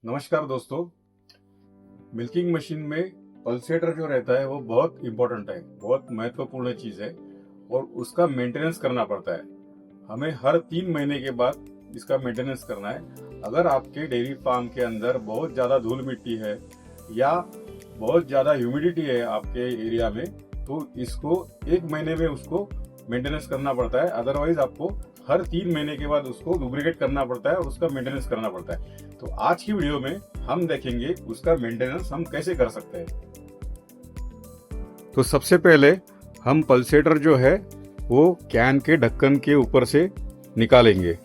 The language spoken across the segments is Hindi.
नमस्कार दोस्तों। मिल्किंग मशीन में पल्सेटर जो रहता है वो बहुत इम्पोर्टेंट है, बहुत महत्वपूर्ण चीज़ है और उसका मेंटेनेंस करना पड़ता है। हमें हर 3 महीने के बाद इसका मेंटेनेंस करना है। अगर आपके डेयरी फार्म के अंदर बहुत ज़्यादा धूल मिट्टी है या बहुत ज़्यादा ह्यूमिडिटी है आपके एरिया में, तो इसको 1 महीने में उसको मेंटेनेंस करना पड़ता है। अदरवाइज आपको हर 3 महीने के बाद उसको लुब्रिकेट करना पड़ता है और उसका मेंटेनेंस करना पड़ता है। तो आज की वीडियो में हम देखेंगे उसका मेंटेनेंस हम कैसे कर सकते हैं। तो सबसे पहले हम पल्सेटर जो है वो कैन के ढक्कन के ऊपर से निकालेंगे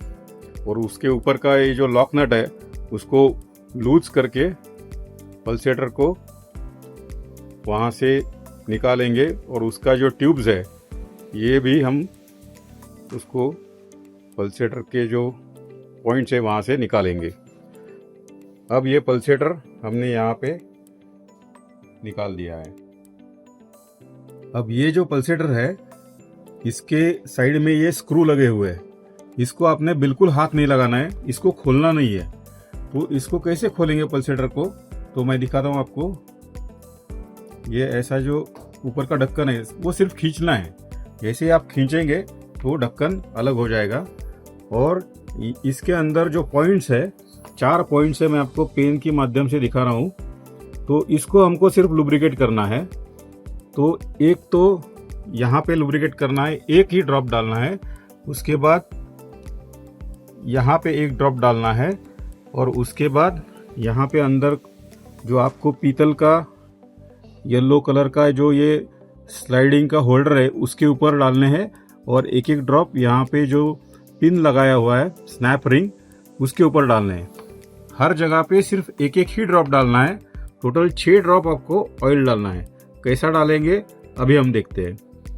और उसके ऊपर का ये जो लॉक नट है उसको लूज करके पल्सेटर को वहाँ से निकालेंगे और उसका जो ट्यूब्स है ये भी हम उसको पल्सेटर के जो पॉइंट्स है वहाँ से निकालेंगे। अब ये पल्सेटर हमने यहाँ पे निकाल दिया है। अब ये जो पल्सेटर है इसके साइड में ये स्क्रू लगे हुए हैं, इसको आपने बिल्कुल हाथ नहीं लगाना है, इसको खोलना नहीं है। तो इसको कैसे खोलेंगे पल्सेटर को, तो मैं दिखाता हूँ आपको। ये ऐसा जो ऊपर का ढक्कन है वो सिर्फ खींचना है, जैसे आप खींचेंगे तो ढक्कन अलग हो जाएगा। और इसके अंदर जो पॉइंट्स है 4 पॉइंट्स है, मैं आपको पेन के माध्यम से दिखा रहा हूँ। तो इसको हमको सिर्फ लुब्रिकेट करना है। तो एक तो यहाँ पे लुब्रिकेट करना है, एक ही ड्रॉप डालना है, उसके बाद यहाँ पे एक ड्रॉप डालना है और उसके बाद यहाँ पे अंदर जो आपको पीतल का येलो कलर का जो ये स्लाइडिंग का होल्डर है उसके ऊपर डालने हैं और एक एक ड्रॉप यहाँ पे जो पिन लगाया हुआ है स्नैप रिंग उसके ऊपर डालने हैं। हर जगह पे सिर्फ एक एक ही ड्रॉप डालना है। टोटल 6 ड्रॉप आपको ऑयल डालना है। कैसा डालेंगे अभी हम देखते हैं।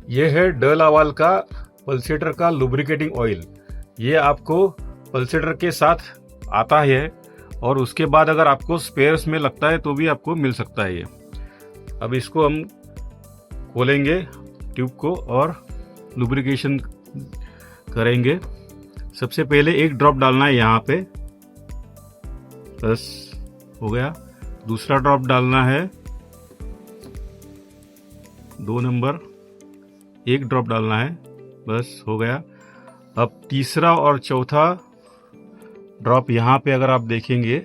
यह है डल अवाल का पल्सेटर का लुब्रिकेटिंग ऑयल। ये आपको पल्सेटर के साथ आता है और उसके बाद अगर आपको स्पेयर्स में लगता है तो भी आपको मिल सकता है ये। अब इसको हम खोलेंगे ट्यूब को और लुब्रिकेशन करेंगे। सबसे पहले एक ड्रॉप डालना है यहाँ पे, बस हो गया। दूसरा ड्रॉप डालना है 2 नंबर, एक ड्रॉप डालना है, बस हो गया। अब तीसरा और चौथा ड्रॉप यहाँ पे अगर आप देखेंगे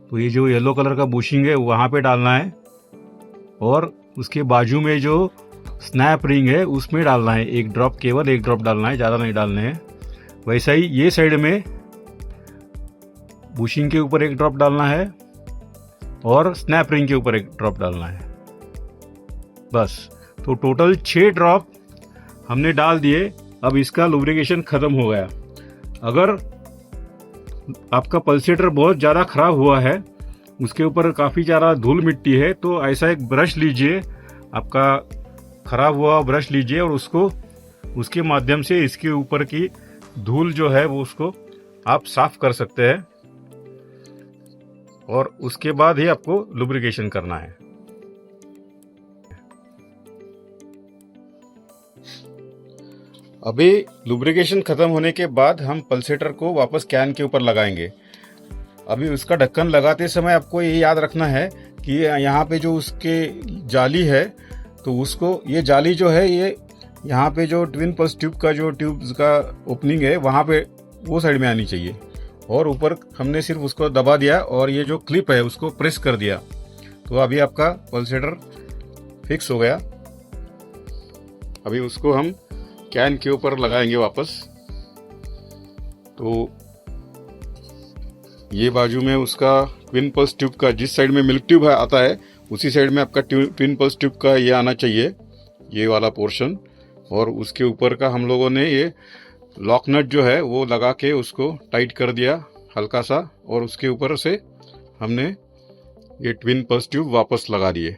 तो ये जो येलो कलर का बुशिंग है वहाँ पे डालना है और उसके बाजू में जो स्नैप रिंग है उसमें डालना है एक ड्रॉप, केवल एक ड्रॉप डालना है, ज़्यादा नहीं डालने हैं। वैसा ही ये साइड में बुशिंग के ऊपर एक ड्रॉप डालना है और स्नैप रिंग के ऊपर एक ड्रॉप डालना है, बस। तो टोटल 6 ड्रॉप हमने डाल दिए। अब इसका लुब्रिकेशन ख़त्म हो गया। अगर आपका पल्सेटर बहुत ज़्यादा ख़राब हुआ है, उसके ऊपर काफ़ी ज़्यादा धूल मिट्टी है, तो ऐसा एक ब्रश लीजिए, आपका ख़राब हुआ ब्रश लीजिए और उसको उसके माध्यम से इसके ऊपर की धूल जो है वो उसको आप साफ कर सकते हैं और उसके बाद ही आपको लुब्रिकेशन करना है। अभी लुब्रिकेशन ख़त्म होने के बाद हम पल्सेटर को वापस कैन के ऊपर लगाएंगे। अभी उसका ढक्कन लगाते समय आपको ये याद रखना है कि यहाँ पे जो उसके जाली है तो उसको, ये जाली जो है ये यहाँ पे जो ट्विन पल्स ट्यूब का जो ट्यूब्स का ओपनिंग है वहाँ पे वो साइड में आनी चाहिए। और ऊपर हमने सिर्फ उसको दबा दिया और ये जो क्लिप है उसको प्रेस कर दिया। तो अभी आपका पल्सेटर फिक्स हो गया। अभी उसको हम कैन के ऊपर लगाएंगे वापस। तो ये बाजू में उसका ट्विन पल्स ट्यूब का, जिस साइड में मिल्क ट्यूब आता है उसी साइड में आपका ट्विन पल्स ट्यूब का ये आना चाहिए, ये वाला पोर्शन। और उसके ऊपर का हम लोगों ने ये लॉक नट जो है वो लगा के उसको टाइट कर दिया हल्का सा और उसके ऊपर से हमने ये ट्विन पल्स ट्यूब वापस लगा दिए।